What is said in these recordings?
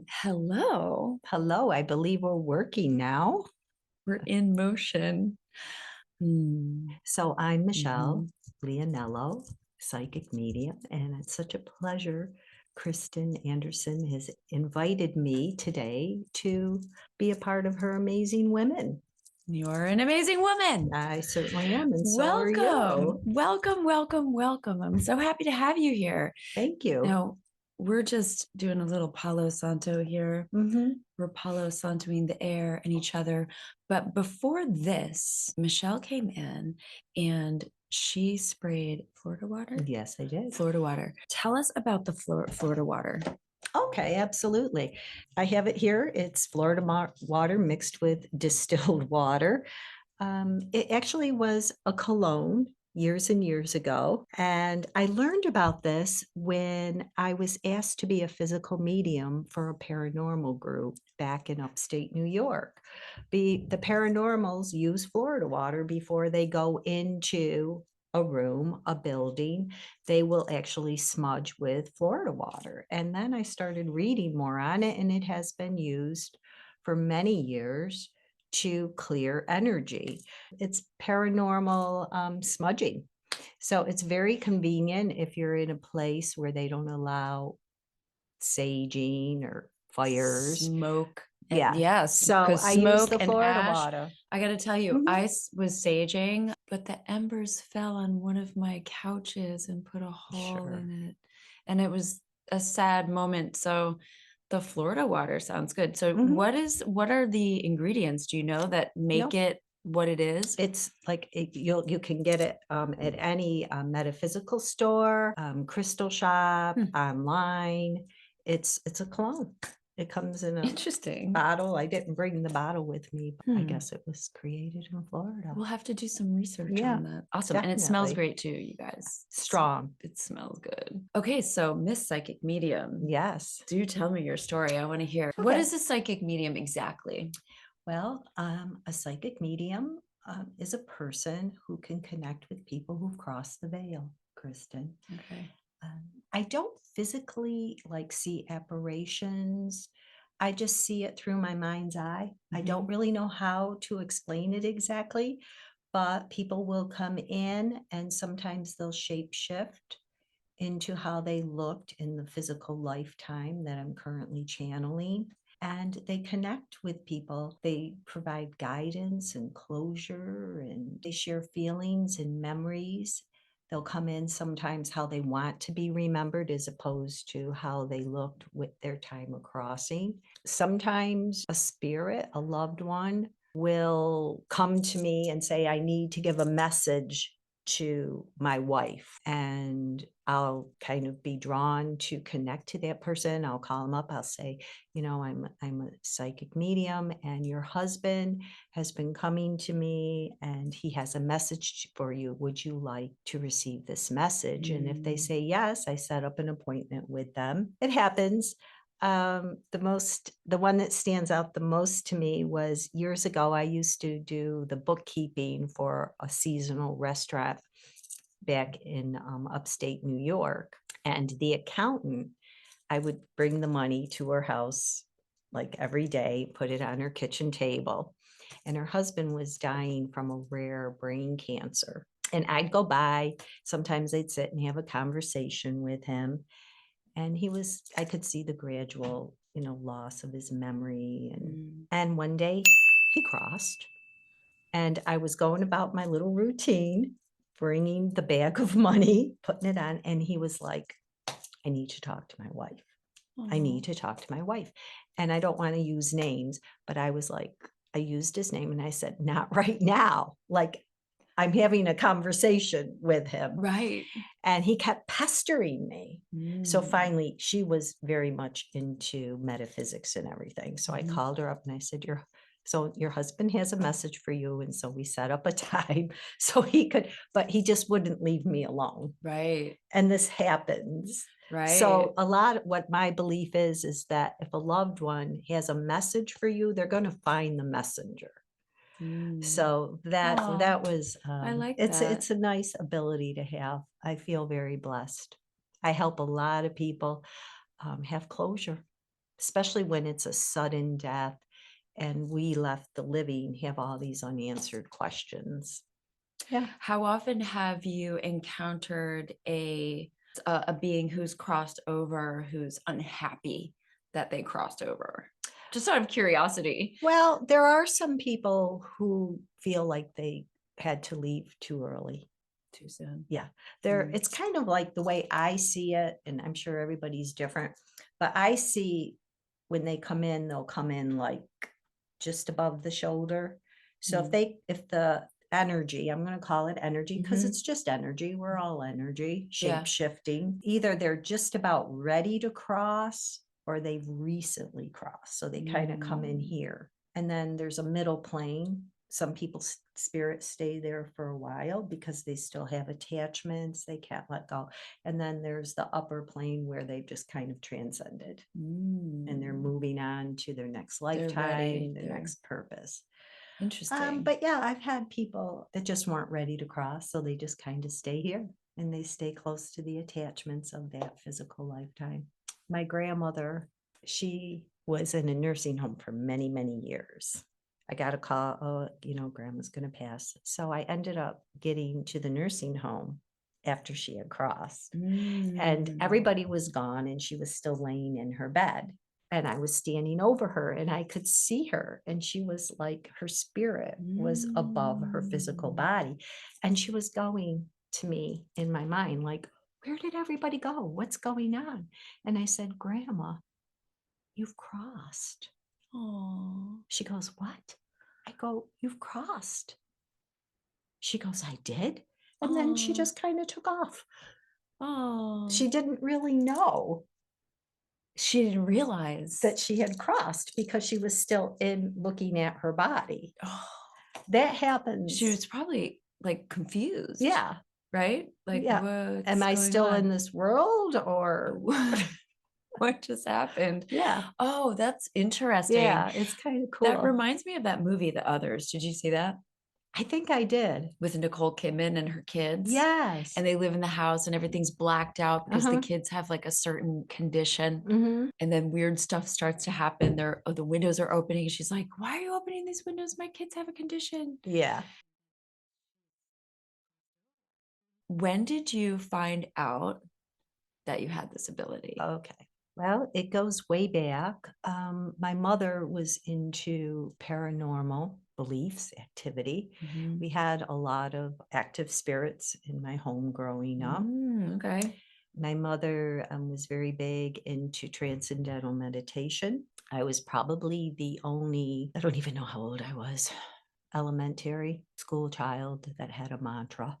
Hello. Hello, I believe we're working now. We're in motion. Mm, So I'm Michelle mhm. Leonello, psychic medium, and it's such a pleasure. Kristen Anderson has invited me today to be a part of her Amazing Women. You're an amazing woman. I certainly am, and so are Welcome. you. Welcome, welcome, welcome. I'm so happy to have you here. Thank you. Now, we're just doing a little Palo Santo here. Hmm. We're Palo Santoing the air and each other. But before this, Michelle came in and she sprayed Florida water. Yes, I did. Florida water. Tell us about the Florida water. Okay, absolutely. I have it here. It's Florida water mixed with distilled water. It actually was a cologne years and years ago. And I learned about this when I was asked to be a physical medium for a paranormal group back in upstate New York. The paranormals use Florida water before they go into a room, a building. They will actually smudge with Florida water. And then I started reading more on it, and it has been used for many years to clear energy. It's paranormal smudging. So it's very convenient if you're in a place where they don't allow saging or fires. Smoke. Yeah. Yes, So because I use smoke the and Florida ash. water. I got to tell you, Mhm. was saging, but the embers fell on one of my couches and put a hole Sure. in it. And it was a sad moment. So the Florida water sounds good. So Mhm. what are the ingredients, do you know, that make No, it what it is? it's like you can get it at any metaphysical store, crystal shop, Hmm, online. It's a cologne. It comes in a Interesting. bottle. I didn't bring the bottle with me, but I Hmm. guess it was created in Florida. We'll have to do some research Yeah, on that. Awesome. And it smells definitely. great too, you guys. Strong. It smells good. Okay, so Miss Psychic Medium, Yes. do tell me your story. I want to hear. What Okay. is a psychic medium exactly? Well, a psychic medium is a person who can connect with people who've crossed the veil, Kristen. Okay. I don't physically like see apparitions. I just see it through my mind's eye. I don't Mhm. really know how to explain it exactly, but people will come in and sometimes they'll shape shift into how they looked in the physical lifetime that I'm currently channeling. And they connect with people. They provide guidance and closure, and they share feelings and memories. They'll come in sometimes how they want to be remembered as opposed to how they looked with their time of crossing. Sometimes a spirit, a loved one, will come to me and say, I need to give a message to my wife, and I'll kind of be drawn to connect to that person. I'll call them up. I'll say, I'm a psychic medium, and your husband has been coming to me and he has a message for you. Would you like to receive this message? And if they Mm. say yes, I set up an appointment with them. It happens. The one that stands out the most to me was years ago. I used to do the bookkeeping for a seasonal restaurant back in upstate New York. And the accountant, I would bring the money to her house like every day, put it on her kitchen table. And her husband was dying from a rare brain cancer. And I'd go by, sometimes I'd sit and have a conversation with him. And I could see the gradual, loss of his memory. And, Mm. and one day he crossed, and I was going about my little routine, bringing the bag of money, putting it on. And he was like, I need to talk to my wife. I need to talk to my wife. And I don't want to use names, but I was like, I used his name and I said, not right now. Like, I'm having a conversation with him. Right. And he kept pestering me. So Mm. finally, she was very much into metaphysics and everything. So I Mhm. called her up and I said, your husband has a message for you. And so we set up a time so he could, but he just wouldn't leave me alone. Right. And this happens. Right. So a lot of what my belief is that if a loved one has a message for you, they're going to find the messenger. Mm. So that Aw, that was I like it's that. it's a nice ability to have. I feel very blessed. I help a lot of people have closure. especially when it's a sudden death and we left the living have all these unanswered questions. Yeah. How often have you encountered a being who's crossed over, who's unhappy that they crossed over? Just out of curiosity. Well, there are some people who feel like they had to leave too early. Too soon. Yeah, there Mm. it's kind of like the way I see it, and I'm sure everybody's different, but I see when they come in, they'll come in like just above the shoulder. So Mm. if the energy, I'm going to call it energy because Mhm. it's just energy, we're all energy, shape Yeah. shifting. Either they're just about ready to cross or they've recently crossed. So they kind of come in Mm. here. And then there's a middle plane. Some people's spirits stay there for a while because they still have attachments they can't let go. And then there's the upper plane where they've just kind of transcended and they're Mm. moving on to their next They're ready. lifetime, their They're next purpose. interesting. But yeah, I've had people that just weren't ready to cross, so they just kind of stay here and they stay close to the attachments of that physical lifetime. My grandmother, she was in a nursing home for many, many years. I got a call, oh, grandma's going to pass. So I ended up getting to the nursing home after she had crossed. And Mm. everybody was gone and she was still laying in her bed. And I was standing over her and I could see her. And she was like, her spirit was above her physical Mm. body. And she was going to me in my mind, like, where did everybody go? What's going on? And I said, Grandma, you've crossed. Aw. She goes, what? I go, you've crossed. She goes, I did. And then she Aw. just kind of took off. Aw. She didn't really know She didn't realize. that she had crossed because she was still in looking at her body. Oh, That she happens. was probably, like, confused, Yeah. right? Like, Yeah. Am "What's I going still in on? this world or What just happened?" yeah. Oh, that's interesting. Yeah, it's kind of That cool. reminds me of that movie, The Others. Did you see that? I think I did. With Nicole Kidman and her kids, Yes. and they live in the house and everything's blacked out because the Uh-huh. kids have, like, a certain condition, Mhm. and then weird stuff starts to happen. The windows are opening, and she's like, "Why are you opening these windows? My kids have a condition." Yeah. When did you find out that you had this ability? Okay. Well, it goes way back. My mother was into paranormal beliefs, activity. Mhm. We had a lot of active spirits in my home growing up. Okay. My mother was very big into transcendental meditation. I was probably the only, I don't even know how old I was, elementary school child that had a mantra.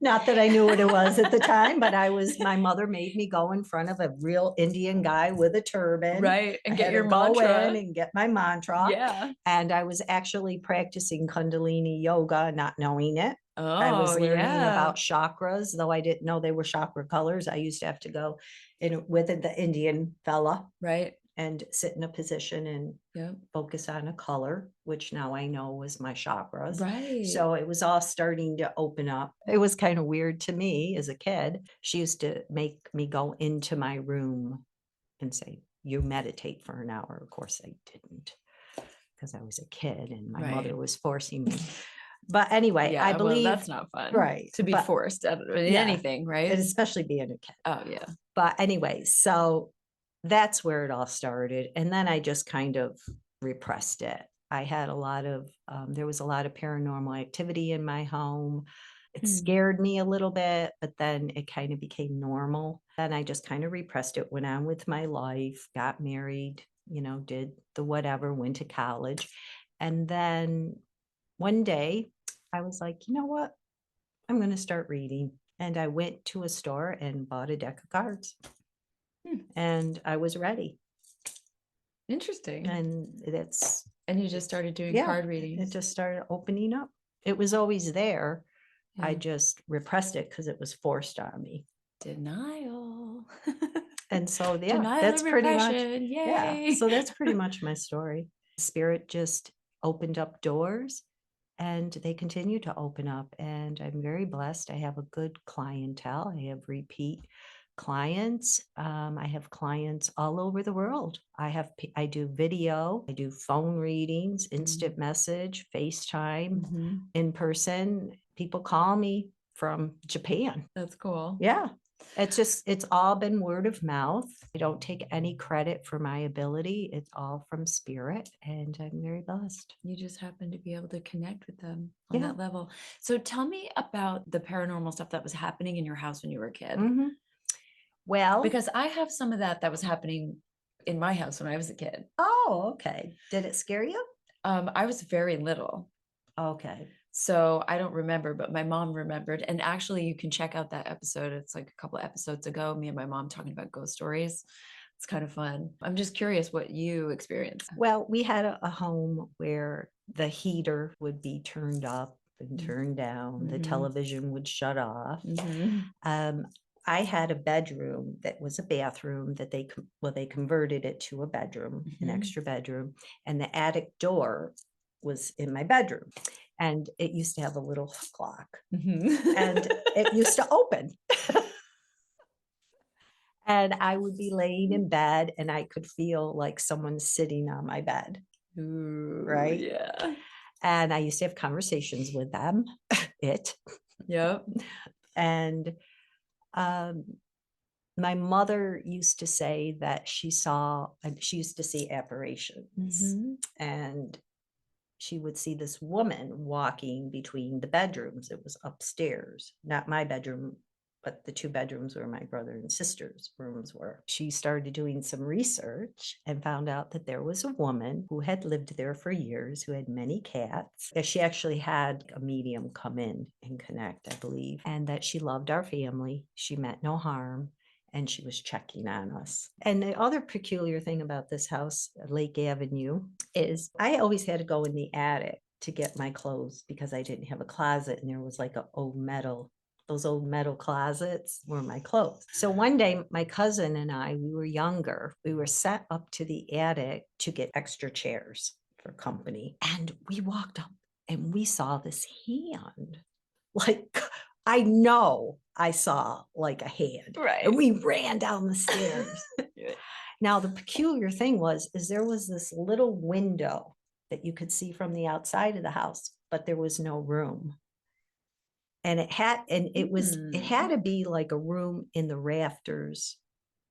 Not that I knew what it was at the time, but my mother made me go in front of a real Indian guy with a turban. Right, I and get had to your go in mantra. and get my mantra. Yeah. And I was actually practicing Kundalini yoga, not knowing it. I Oh, was learning yeah. about chakras, though I didn't know they were chakra colors. I used to have to go in with the Indian fella Right. and sit in a position and Yep. focus on a color, which now I know was my chakras. Right. So it was all starting to open up. It was kind of weird to me as a kid. She used to make me go into my room and say, you meditate for an hour. Of course, I didn't because I was a kid and my mother Right. was forcing me. But anyway, I Yeah, well, believe, that's not fun right. to be But forced out of yeah, anything, right? and especially being a kid. Oh, yeah. But anyway, so that's where it all started. And then I just kind of repressed it. I had a lot of, there was a lot of paranormal activity in my home. It Hmm. scared me a little bit, but then it kind of became normal. Then I just kind of repressed it, went on with my life, got married, did the whatever, went to college. And then one day I was like, you know what? I'm going to start reading. And I went to a store and bought a deck of cards Hmm. and I was ready. Interesting. And that's, And you just started doing yeah, card it readings. just started opening up. It was always there. I Yeah. just repressed it because it was forced on me. Denial. And so, yeah, Denial that's and pretty much, repression. yeah. Yay. So that's pretty much my story. Spirit just opened up doors and they continue to open up. And I'm very blessed. I have a good clientele. I have repeat clients. I have clients all over the world. I do video, I do phone readings, instant message, FaceTime, Mhm. in person. People call me from Japan. That's cool. Yeah. It's all been word of mouth. I don't take any credit for my ability. It's all from spirit, and I'm very blessed. You just happen to be able to connect with them on Yeah. that level. So tell me about the paranormal stuff that was happening in your house when you were a kid. Mhm. Well, Because I have some of that was happening in my house when I was a kid. oh, okay. Did it scare you? I was very little, Okay. so I don't remember, but my mom remembered. And actually, you can check out that episode. It's like a couple of episodes ago, me and my mom talking about ghost stories. It's kind of fun. I'm just curious what you experienced. Well, we had a home where the heater would be turned up and Mm. turned down. The Mhm. television would shut off. Mhm. I had a bedroom that was a bathroom that they converted it to a bedroom, an Mhm. extra bedroom, and the attic door was in my bedroom. And it used to have a little hook lock, Mhm. and it used to open. And I would be laying in bed and I could feel like someone sitting on my bed, Ooh, right? yeah. And I used to have conversations with them, it. Yep. And um, my mother used to say that she used to see apparitions. Mhm. And she would see this woman walking between the bedrooms. It was upstairs, not my bedroom, but the two bedrooms where my brother and sister's rooms were. She started doing some research and found out that there was a woman who had lived there for years, who had many cats. That she actually had a medium come in and connect, I believe, and that she loved our family. She meant no harm. And she was checking on us. And the other peculiar thing about this house, Lake Avenue, is I always had to go in the attic to get my clothes because I didn't have a closet, and there was like those old metal closets were my clothes. So one day, my cousin and I, we were younger, we were set up to the attic to get extra chairs for company. And we walked up and we saw this hand. Like, I know I saw like a hand. Right. And we ran down the stairs. Yeah. Now, the peculiar thing is there was this little window that you could see from the outside of the house, but there was no room. And it had to be like a room in the rafters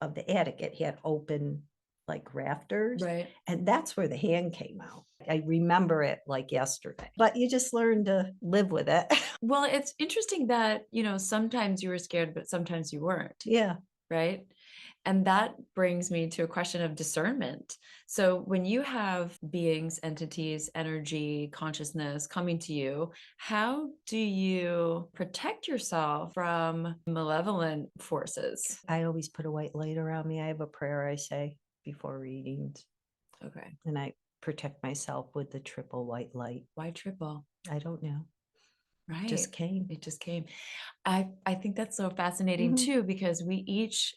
of the attic. It had open like rafters. Right. And that's where the hand came out. I remember it like yesterday, but you just learn to live with it. Well, it's interesting that, sometimes you were scared, but sometimes you weren't. Yeah. Right. And that brings me to a question of discernment. So when you have beings, entities, energy, consciousness coming to you, how do you protect yourself from malevolent forces? I always put a white light around me. I have a prayer I say before readings, Okay. and I protect myself with the triple white light. Why triple? I don't know. Right. Just came. It just came. I think that's so fascinating Mhm. too, because we each,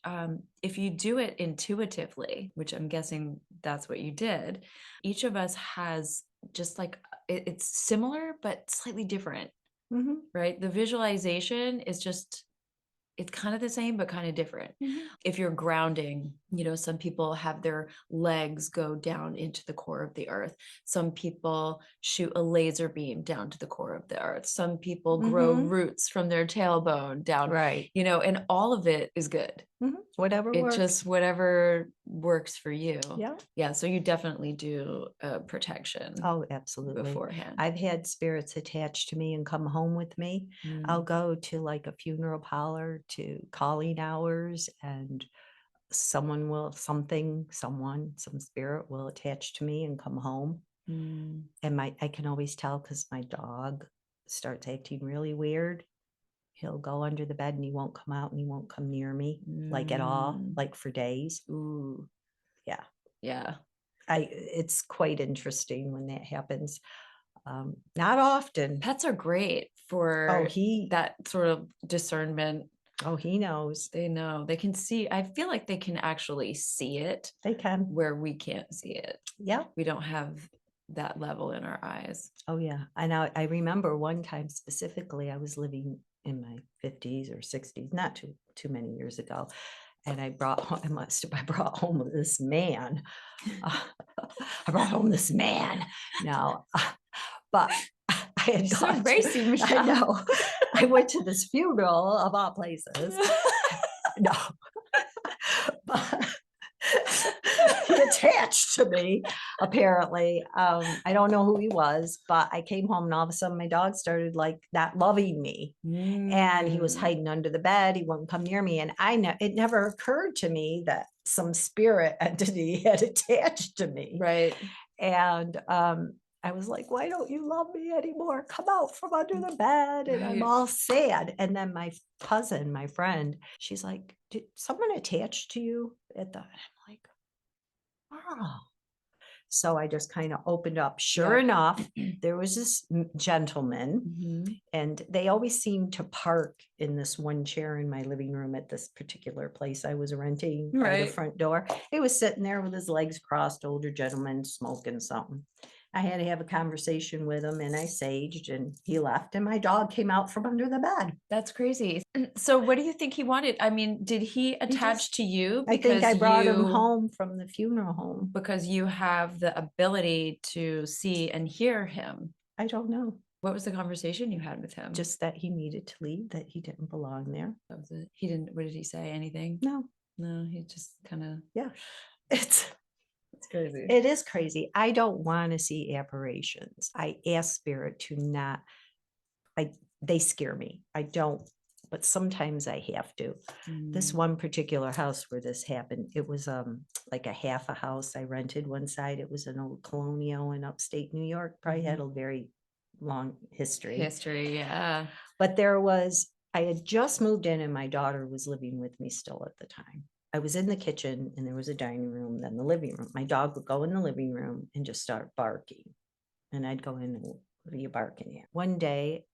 if you do it intuitively, which I'm guessing that's what you did, each of us has just like it's similar but slightly different, Mhm. right? The visualization is just it's kind of the same but kind of different. Mhm. If you're grounding, some people have their legs go down into the core of the earth. Some people shoot a laser beam down to the core of the earth. Some people grow Mhm. roots from their tailbone down, Right. and all of it is good. Mhm. Whatever It works. just whatever works for you. Yeah. Yeah, so you definitely do protection Oh, absolutely. beforehand. I've had spirits attached to me and come home with me. I'll Mm. go to like a funeral parlor to calling hours, and some spirit will attach to me and come home. Mm. And I can always tell because my dog starts acting really weird. He'll go under the bed and he won't come out and he won't come near me like at all, Mm. like for days. Ooh. Yeah. Yeah. It's quite interesting when that happens. Not often. Pets are great Oh, for that sort of discernment. he knows. They know. They can see. I feel like they can actually see it They can. where we can't see it. Yeah. We don't have that level in our eyes. Oh, yeah. And I remember one time specifically, I was living in my 50s or 60s, not too many years ago. and I brought home this man. I brought home this man. No, but I had You're so gone to, racy, I Michelle. know, I went to this funeral of all places. No, but he attached to me, apparently. I don't know who he was, but I came home and all of a sudden my dog started like not loving me. And he was Mm, hiding under the bed. He wouldn't come near me. And it never occurred to me that some spirit entity had attached to me. right. And I was like, why don't you love me anymore? Come out from under the bed. And I'm Right. all sad. And then my cousin, my friend, she's like, did someone attach to you at the, and I'm like, oh. So I just kind of opened up. Sure Yep. enough, there was this gentleman, Mhm. and they always seemed to park in this one chair in my living room at this particular place I was renting by the Right. front door. He was sitting there with his legs crossed, older gentleman smoking something. I had to have a conversation with him and I saged and he left and my dog came out from under the bed. That's crazy. So what do you think he wanted? I mean, did he attach to you I think I because brought him you home from the funeral home. have the ability to see and hear him? I don't know. What was the conversation you had with him? Just that he needed to leave, that he didn't belong there. That was it. He didn't, what did he say? Anything? No, No, he just kind of, yeah. It's it's crazy. it is crazy. I don't want to see apparitions. I ask spirit to not, they scare me. I don't, but sometimes I have to. This Mm, one particular house where this happened, it was like a half a house. I rented one side. It was an old colonial in upstate New York, probably had a very long history. history, yeah. But I had just moved in and my daughter was living with me still at the time. I was in the kitchen and there was a dining room, then the living room. My dog would go in the living room and just start barking. And I'd go in and, what are you barking at? One day,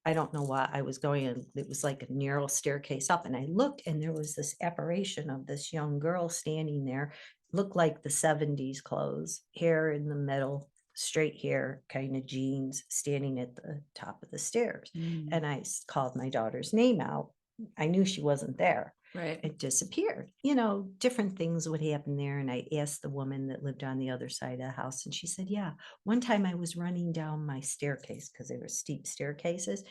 I don't know why I was going in, it was like a narrow staircase up and I looked and there was this apparition of this young girl standing there, looked like the 70s clothes, hair in the middle, straight hair, kind of jeans, standing at the top of the stairs. Mm, And I called my daughter's name out. I knew she wasn't there. right. It disappeared. Different things would happen there. And I asked the woman that lived on the other side of the house, and she said, yeah, one time I was running down my staircase because they were steep staircases,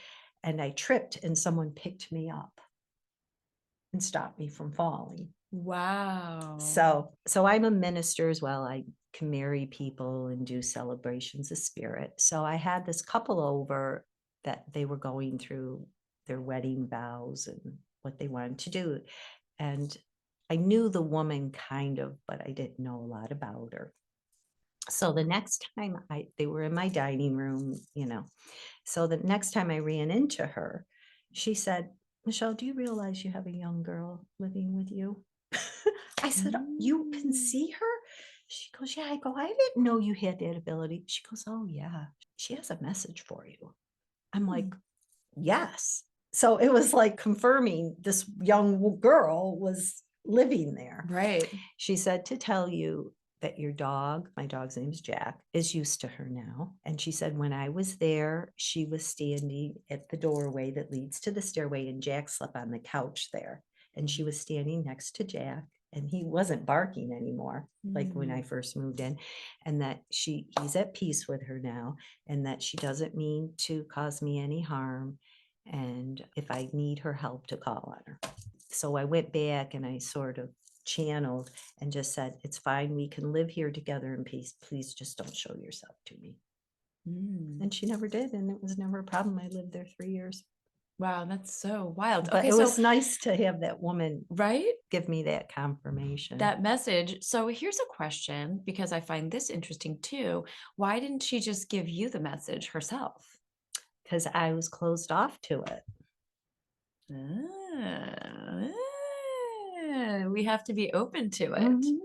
and I tripped and someone picked me up and stopped me from falling. Wow. So I'm a minister as well. I can marry people and do celebrations of spirit. So I had this couple over that they were going through their wedding vows and what they wanted to do. And I knew the woman kind of, but I didn't know a lot about her. So the next time they were in my dining room. So the next time I ran into her, she said, Michelle, do you realize you have a young girl living with you? I said, you can Mm, see her? She goes, yeah. I go, I didn't know you had that ability. She goes, oh, yeah. She has a message for you. I'm like, yes. So it was like confirming this young girl was living there. right. She said to tell you that your dog, my dog's name is Jack, is used to her now. And she said, when I was there, she was standing at the doorway that leads to the stairway, and Jack slept on the couch there. And she was standing next to Jack, and he wasn't barking anymore, like when I first moved in, and that he's at peace with her now, and that she doesn't mean to cause me any harm. And if I need her help, to call on her. So I went back and I sort of channeled and just said, it's fine. We can live here together in peace. Please just don't show yourself to me. Mm. And she never did. And it was never a problem. I lived there 3 years. Wow, that's so wild. But Okay, it so was nice to have that woman right? give me that confirmation. That message. So here's a question because I find this interesting too. Why didn't she just give you the message herself? Because I was closed off to it. We have to be open to it. Mhm.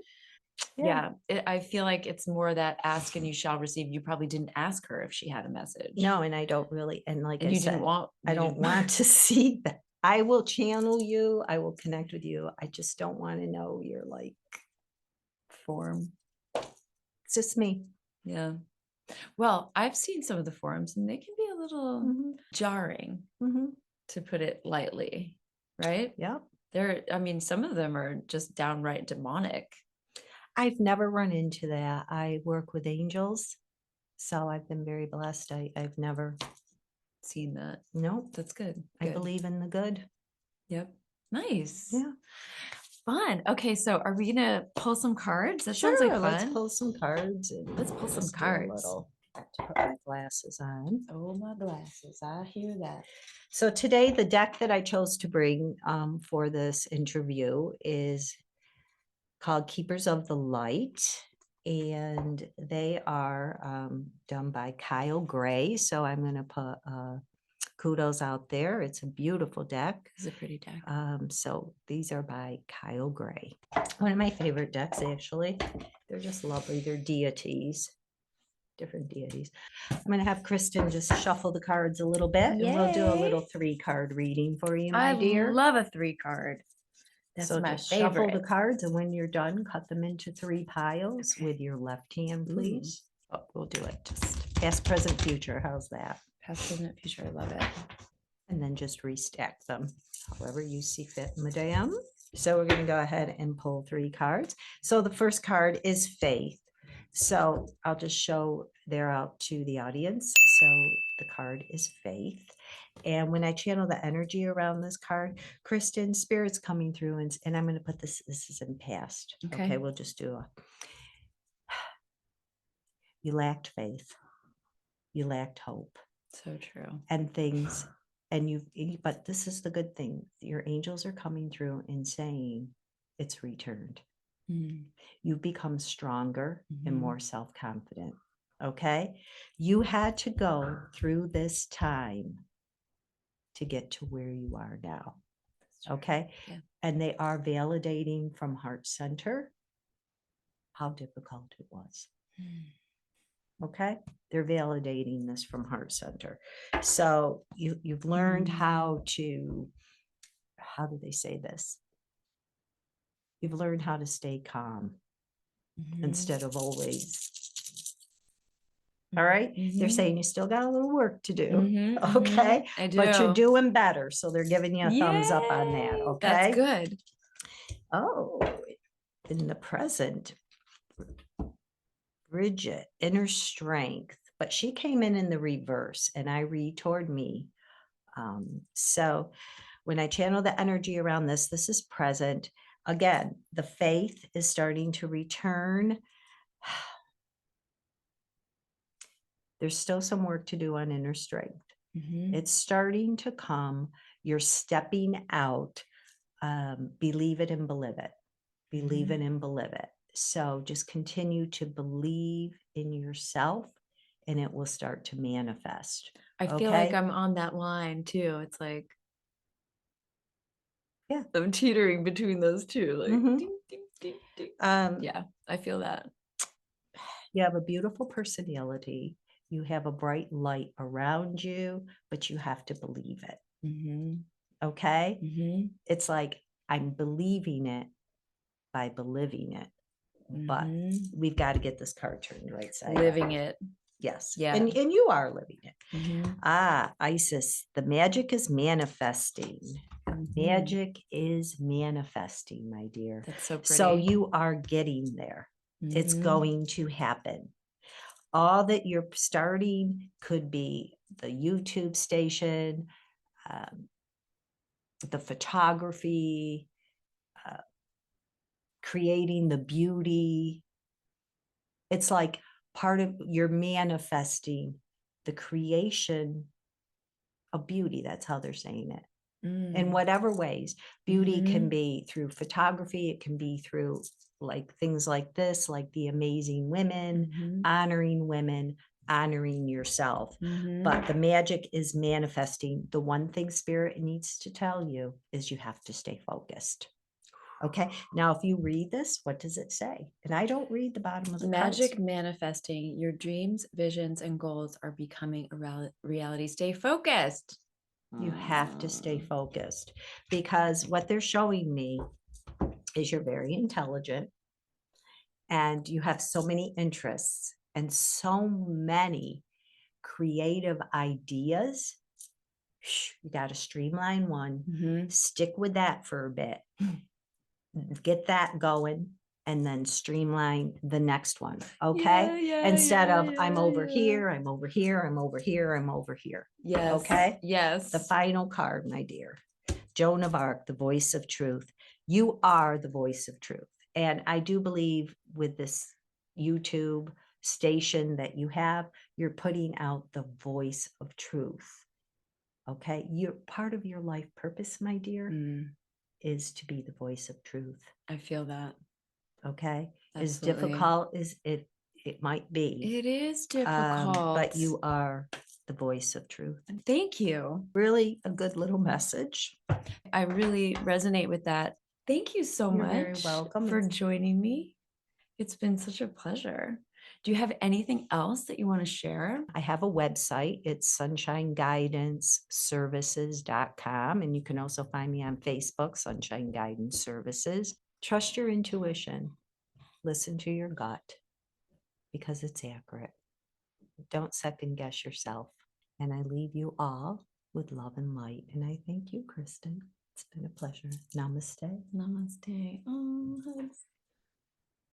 Yeah. I feel like it's more that ask and you shall receive. You probably didn't ask her if she had a message. No, and I don't really. And like And I you didn't said, want, I don't want to see that. I will channel you. I will connect with you. I just don't want to know you're like, form. it's just me. Yeah. Well, I've seen some of the forums and they can be a little Mhm. jarring, Mhm. to put it lightly, right? Yeah. I mean, some of them are just downright demonic. I've never run into that. I work with angels, so I've been very blessed. I've never Seen that. no, That's good. I Good. believe in the good. Yep. Nice. Yeah. Fun. Okay, so are we gonna pull some cards? That sounds like Sure, let's fun. pull some cards and Let's pull some just do a cards. little. I have to put my glasses on. Oh, my glasses. I hear that. So today, the deck that I chose to bring for this interview is called Keepers of the Light, and they are done by Kyle Gray. So I'm going to put kudos out there. It's a beautiful deck. It's a pretty deck. So these are by Kyle Gray. One of my favorite decks, actually. They're just lovely. They're deities, different deities. I'm going to have Kristen just shuffle the cards a little bit, and we'll do a little Yay. 3-card reading for you, I my dear. love a 3 card. That's So my just shuffle the favorite. cards, and when you're done, cut them into 3 piles Okay. with your left hand, Ooh. please. Oh, we'll do it just past, present, future. How's that? Past, present, future. I love it. And then just restack them however you see fit, madame. So we're going to go ahead and pull 3 cards. So the first card is faith. So I'll just show there out to the audience. So the card is faith. And when I channel the energy around this card, Kristen, spirit's coming through, and I'm going to put this is in past. Okay. Okay, we'll just do a, you lacked faith. You lacked hope. So true. And things, and but this is the good thing. Your angels are coming through and saying it's returned. Mm. You've become stronger and Mhm. more self-confident. Okay. You had to go through this time to get to where you are now. Okay. Yeah. And they are validating from heart center how difficult it was. Okay. They're validating this from heart center. So you've learned how to, how do they say this? You've learned how to stay calm instead of always. All right. They're saying you still got a little work to do. Okay. I do. But you're doing better. So they're giving you a thumbs up on that. Yay. Okay. That's good. Oh, in the present, Bridget, inner strength, but she came in the reverse, and I read toward me. So when I channel the energy around this, this is present. Again, the faith is starting to return. There's still some work to do on inner strength. It's starting to come. You're stepping out. Believe it and believe it. Believe it and believe it. So just continue to believe in yourself, and it will start to manifest. I feel like I'm on that line too. It's like, yeah, I'm teetering between those two. Like, ding, ding, ding, ding. Yeah, I feel that. You have a beautiful personality. You have a bright light around you, but you have to believe it. Okay. It's like, I'm believing it by believing it, but we've got to get this card turned right side Living up. it. Yes. Yeah. And you are living it. Isis, the magic is manifesting. Magic is manifesting, my dear. That's so pretty. So you are getting there. It's going to happen. All that you're starting could be the YouTube station, the photography, creating the beauty. It's like part of you're manifesting the creation of beauty. That's how they're saying it. In whatever ways. Beauty can be through photography. It can be through like things like this, like the amazing women, honoring women, honoring yourself. But the magic is manifesting. The one thing spirit needs to tell you is you have to stay focused. Okay. Now, if you read this, what does it say? And I don't read the bottom of the magic cards. manifesting. Your dreams, visions, and goals are becoming a reality. Stay focused. You have to stay focused, because what they're showing me is you're very intelligent and you have so many interests and so many creative ideas, You got to streamline one, Mhm. stick with that for a bit, get that going, and then streamline the next one. Okay. Yeah, yeah, Instead yeah, of I'm yeah, over yeah. here, I'm over here, I'm over here, I'm over here. Yes, Okay. The yes. final card, my dear. Joan of Arc, the voice of truth. You are the voice of truth. And I do believe with this YouTube station that you have, you're putting out the voice of truth. Okay. You're part of your life purpose, my dear, Mm, is to be the voice of truth. I feel that. Okay. As Absolutely. difficult as it might be, It is but difficult. you are the voice of truth. Thank you. Really a good little message. I really resonate with that. Thank you so You're very much welcome. for joining me. It's been such a pleasure. Do you have anything else that you want to share? I have a website. It's sunshineguidanceservices.com. And you can also find me on Facebook, Sunshine Guidance Services. Trust your intuition. Listen to your gut because it's accurate. Don't second guess yourself. And I leave you all with love and light. And I thank you, Kristen. It's been a pleasure. Namaste. Namaste. Oh, hugs.